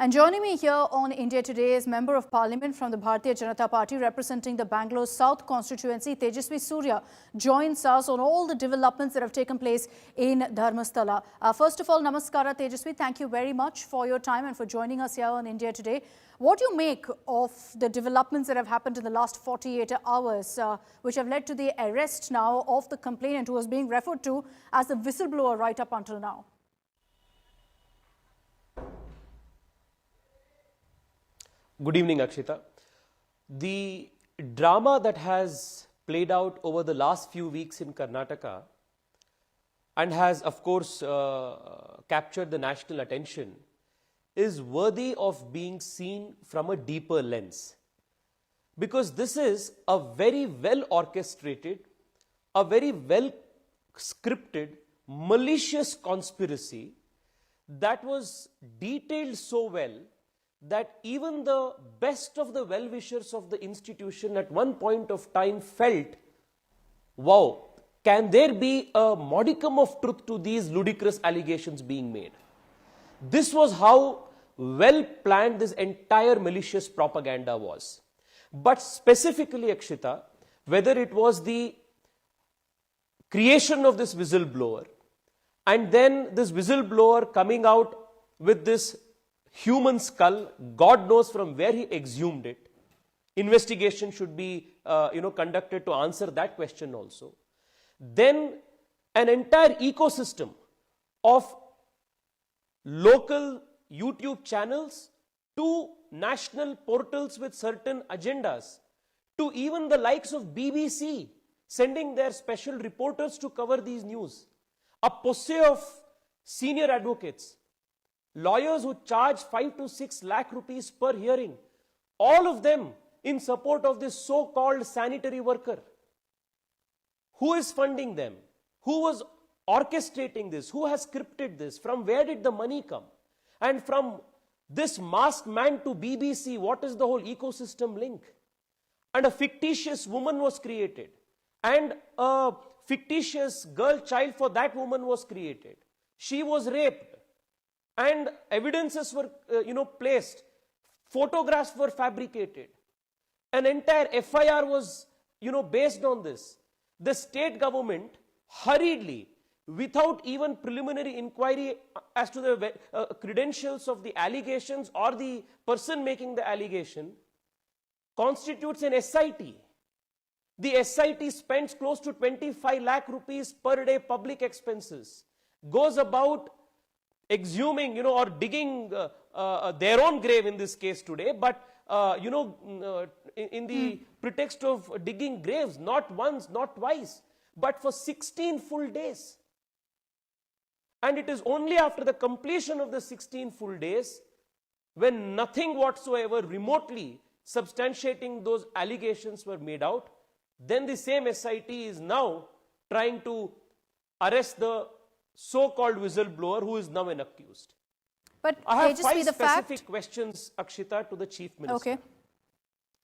And joining me here on India Today is Member of Parliament from the Bharatiya Janata Party representing the Bangalore South constituency, Tejasvi Surya, joins us on all the developments that have taken place in Dharmasthala. First of all, Namaskara Tejasvi, thank you very much for your time and for joining us here on India Today. What do you make of the developments that have happened in the last 48 hours, which have led to the arrest now of the complainant who was being referred to as the whistleblower right up until now? Good evening, Akshita. The drama that has played out over the last few weeks in Karnataka and has, of course, captured the national attention is worthy of being seen from a deeper lens. Because this is a very well orchestrated, a very well scripted, malicious conspiracy that was detailed so well that even the best of the well-wishers of the institution at one point of time felt, wow, can there be a modicum of truth to these ludicrous allegations being made? This was how well planned this entire malicious propaganda was. But specifically, Akshita, whether it was the creation of this whistleblower and then this whistleblower coming out with this human skull, God knows from where he exhumed it. Investigation should be conducted to answer that question also. Then an entire ecosystem of local YouTube channels to national portals with certain agendas to even the likes of BBC sending their special reporters to cover these news. A posse of senior advocates, lawyers who charge 5 to 6 lakh rupees per hearing, all of them in support of this so-called sanitary worker. Who is funding them? Who was orchestrating this? Who has scripted this? From where did the money come? And from this masked man to BBC, what is the whole ecosystem link? And a fictitious woman was created. And a fictitious girl child for that woman was created. She was raped. And evidences were, placed. Photographs were fabricated. An entire FIR was, based on this. The state government hurriedly, without even preliminary inquiry as to the credentials of the allegations or the person making the allegation, constitutes an SIT. The SIT spends close to 25 lakh rupees per day public expenses, goes about exhuming, or digging their own grave in this case today, but, in the pretext of digging graves, not once, not twice, but for 16 full days. And it is only after the completion of the 16 full days, when nothing whatsoever remotely substantiating those allegations were made out, then the same SIT is now trying to arrest the so-called whistleblower who is now an accused. But I have 5 specific questions, Akshita, to the Chief Minister. Okay.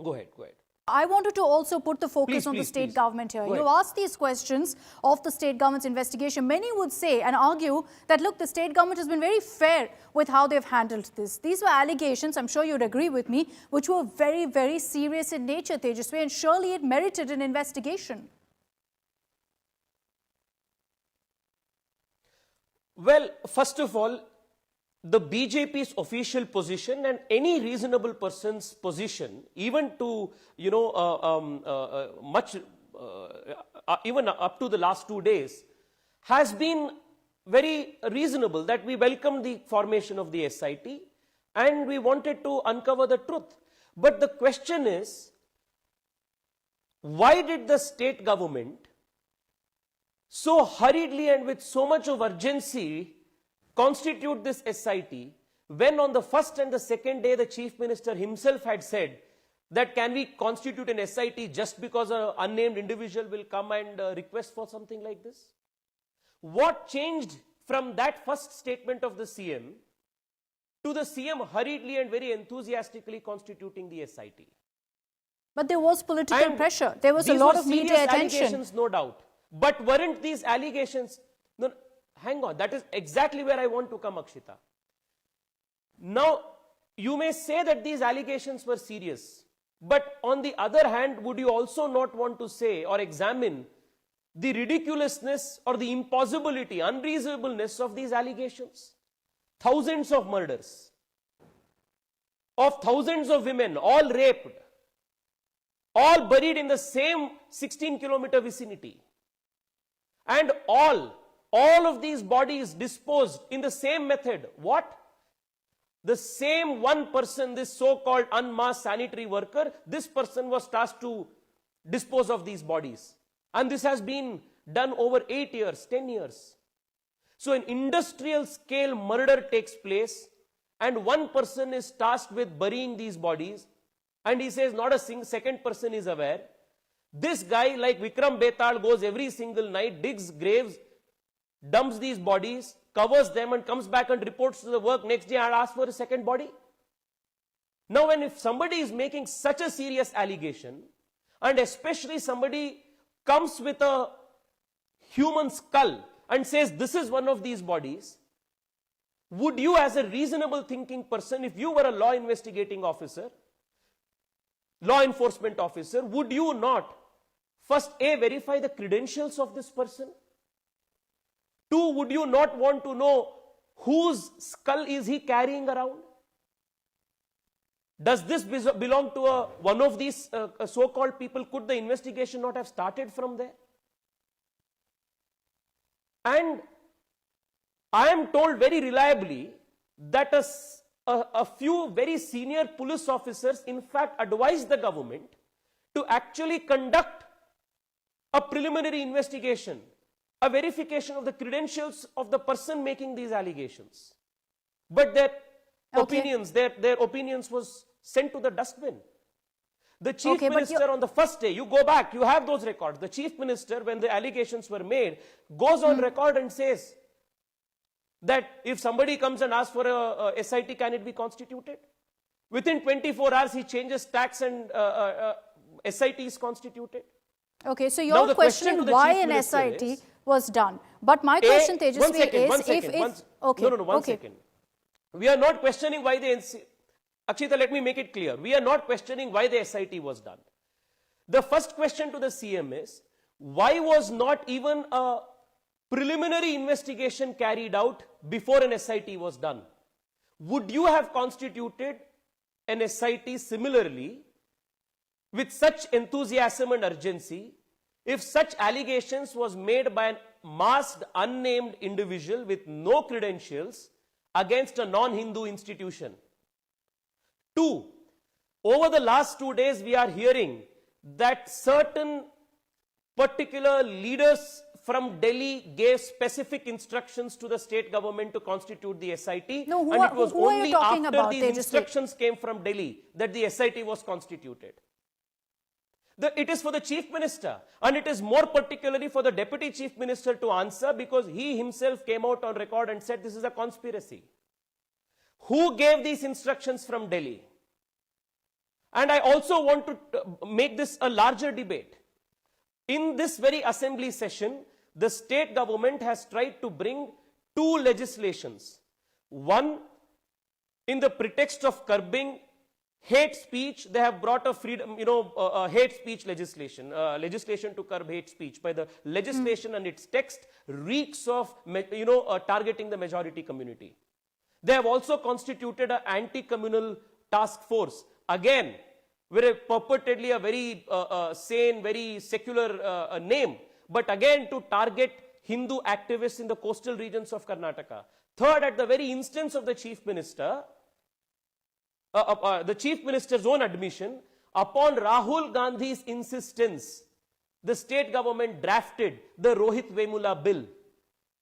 Go ahead, go ahead. I wanted to also put the focus on the state government here. You asked these questions of the state government's investigation. Many would say and argue that, look, the state government has been very fair with how they've handled this. These were allegations, I'm sure you'd agree with me, which were very, very serious in nature, Tejasvi, and surely it merited an investigation. Well, first of all, the BJP's official position and any reasonable person's position, even to, even up to the last 2 days, has been very reasonable, that we welcome the formation of the SIT and we wanted to uncover the truth. But the question is, why did the state government so hurriedly and with so much of urgency constitute this SIT, when on the first and the second day the Chief Minister himself had said that can we constitute an SIT just because an unnamed individual will come and request for something like this? What changed from that first statement of the CM to the CM hurriedly and very enthusiastically constituting the SIT? But there was political pressure. There was a lot of media attention. Allegations, no doubt. But weren't these allegations... No, hang on, that is exactly where I want to come, Akshita. Now, you may say that these allegations were serious, but on the other hand, would you also not want to say or examine the ridiculousness or the impossibility, unreasonableness of these allegations? Thousands of murders, of thousands of women, all raped, all buried in the same 16-kilometer vicinity, and all of these bodies disposed in the same method. What? The same one person, this so-called unmasked sanitary worker, this person was tasked to dispose of these bodies. And this has been done over 8 years, 10 years. So an industrial scale murder takes place and one person is tasked with burying these bodies, and he says not a second person is aware. This guy, like Vikram Betal, goes every single night, digs graves, dumps these bodies, covers them, and comes back and reports to the work next day and asks for a second body. Now, if somebody is making such a serious allegation, and especially somebody comes with a human skull and says this is one of these bodies, would you, as a reasonable thinking person, if you were a law investigating officer, law enforcement officer, would you not first verify the credentials of this person? 2, would you not want to know whose skull is he carrying around? Does this belong to one of these so-called people? Could the investigation not have started from there? And I am told very reliably that a few very senior police officers in fact advised the government to actually conduct a preliminary investigation, a verification of the credentials of the person making these allegations. But their opinions, their opinions was sent to the dustbin. The chief minister on the first day, you go back, you have those records. The chief minister, when the allegations were made, goes on record and says that if somebody comes and asks for a SIT, can it be constituted? Within 24 hours, he changes tax and SIT is constituted. Okay, so you're questioning why an SIT was done. But my question, Tejasvi, is one second. We are not questioning why the Akshita, let me make it clear. We are not questioning why the SIT was done. The first question to the CM is, why was not even a preliminary investigation carried out before an SIT was done? Would you have constituted an SIT similarly with such enthusiasm and urgency if such allegations was made by a masked, unnamed individual with no credentials against a non-Hindu institution? 2, over the last 2 days, we are hearing that certain particular leaders from Delhi gave specific instructions to the state government to constitute the SIT. No, and it was only after about, these instructions came from Delhi that the SIT was constituted. It is for the chief minister, and it is more particularly for the deputy chief minister to answer, because he himself came out on record and said this is a conspiracy. Who gave these instructions from Delhi? And I also want to make this a larger debate. In this very assembly session, the state government has tried to bring 2 legislations. One, in the pretext of curbing hate speech, they have brought a freedom, hate speech legislation, legislation to curb hate speech. By the legislation and its text reeks of, targeting the majority community. They have also constituted an anti-communal task force. Again, purportedly a very sane, very secular name, but again to target Hindu activists in the coastal regions of Karnataka. Third, at the very instance of the chief minister, the chief minister's own admission, upon Rahul Gandhi's insistence, the state government drafted the Rohit Vemula bill.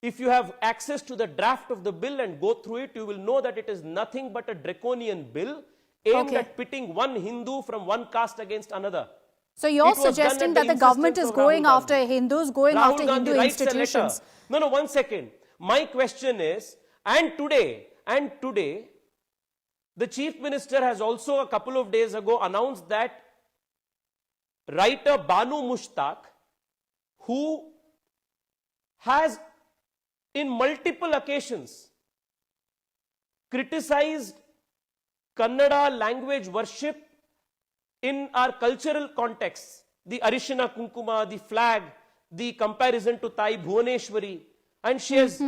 If you have access to the draft of the bill and go through it, you will know that it is nothing but a draconian bill aimed at pitting one Hindu from one caste against another. So you're suggesting that the government is going after Hindus, going after Hindu institutions. No, one second. My question is, and today, the chief minister has also a couple of days ago announced that writer Banu Mushtaq, who has in multiple occasions criticized Kannada language worship in our cultural contexts, the Arishina Kunkuma, the flag, the comparison to Thai Bhuvaneshwari, and she has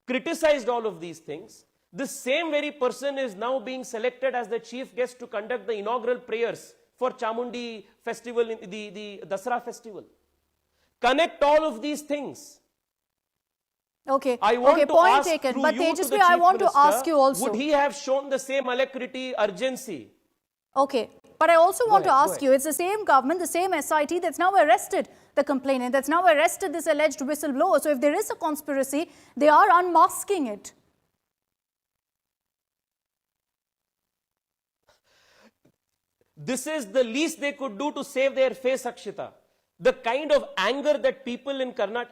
criticized all of these things. This same very person is now being selected as the chief guest to conduct the inaugural prayers for Chamundi festival, the Dasara festival. Connect all of these things. Okay, I want to point ask taken. through But you to the Tejasvi, I Chief want to Minister, ask you also. would he have shown the same alacrity, urgency? Okay, but I also want to ask ahead. you, it's the same government, the same SIT that's now arrested the complainant, that's now arrested this alleged whistleblower. So if there is a conspiracy, they are unmasking it. This is the least they could do to save their face, Akshita. The kind of anger that people in Karnataka,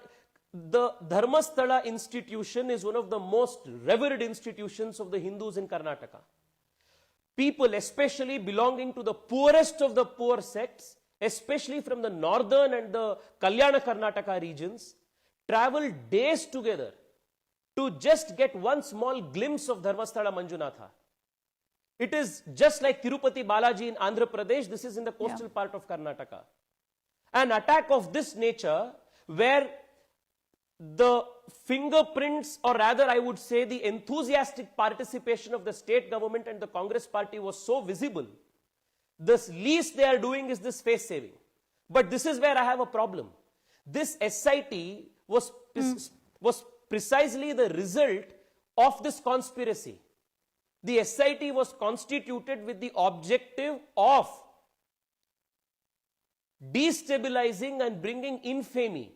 the Dharmasthala institution is one of the most revered institutions of the Hindus in Karnataka. People, especially belonging to the poorest of the poor sects, especially from the northern and the Kalyana Karnataka regions, travel days together to just get one small glimpse of Dharmasthala Manjunatha. It is just like Tirupati Balaji in Andhra Pradesh. This is in the coastal part of Karnataka. An attack of this nature, where the fingerprints, or rather I would say the enthusiastic participation of the state government and the Congress party was so visible, the least they are doing is this face saving. But this is where I have a problem. This SIT was precisely the result of this conspiracy. The SIT was constituted with the objective of destabilizing and bringing infamy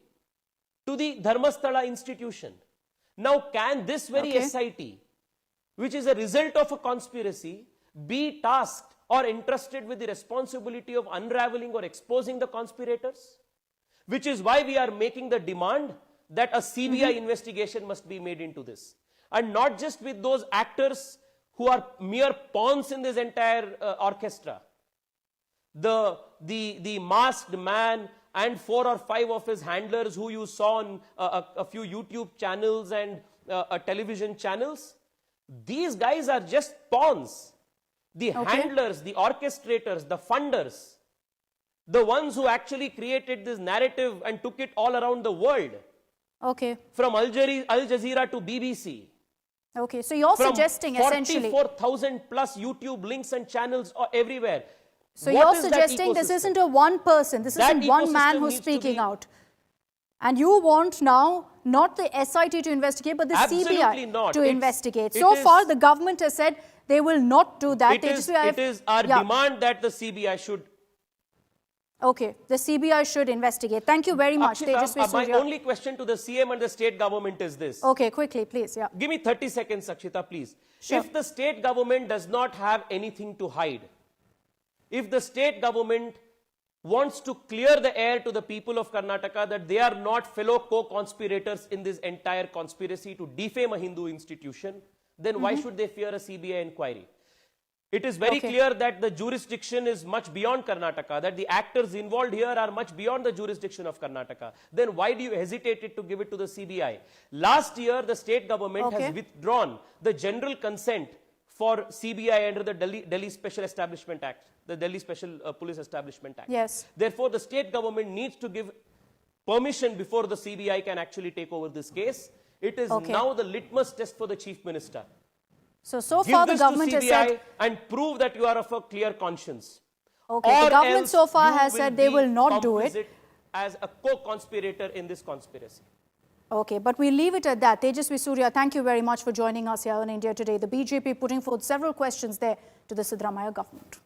to the Dharmasthala institution. Now, can this very SIT, which is a result of a conspiracy, be tasked or entrusted with the responsibility of unraveling or exposing the conspirators? Which is why we are making the demand that a CBI investigation must be made into this. And not just with those actors who are mere pawns in this entire orchestra. The masked man and 4 or 5 of his handlers who you saw on a few YouTube channels and television channels, these guys are just pawns. The handlers, the orchestrators, the funders, the ones who actually created this narrative and took it all around the world. Okay. From Al Jazeera to BBC. Okay, so you're suggesting essentially 44,000 plus YouTube links and channels everywhere. So you're suggesting this isn't a one person, this isn't one man who's speaking out. And you want now not the SIT to investigate, but the CBI to investigate. So far, the government has said they will not do that. It is our demand that the CBI should. Okay, the CBI should investigate. Thank you very much, Tejasvi My Surya. only question to the CM and the state government is this. Okay, quickly, please. Yeah. Give me 30 seconds, Akshita, please. Sure. If the state government does not have anything to hide, if the state government wants to clear the air to the people of Karnataka that they are not fellow co-conspirators in this entire conspiracy to defame a Hindu institution, then why should they fear a CBI inquiry? It is very clear that the jurisdiction is much beyond Karnataka, that the actors involved here are much beyond the jurisdiction of Karnataka. Then why do you hesitate to give it to the CBI? Last year, the state government has withdrawn the general consent for CBI under the Delhi Special Establishment Act, the Delhi Special Police Establishment Act. Yes. Therefore, the state government needs to give permission before the CBI can actually take over this case. It is now the litmus test for the Chief Minister. So far the government has said, and prove that you are of a clear conscience. Okay, the government so far has said they will not do it as a co-conspirator in this conspiracy. Okay, but we leave it at that. Tejasvi Surya, thank you very much for joining us here on India Today. The BJP putting forth several questions there to the Siddaramaiah government.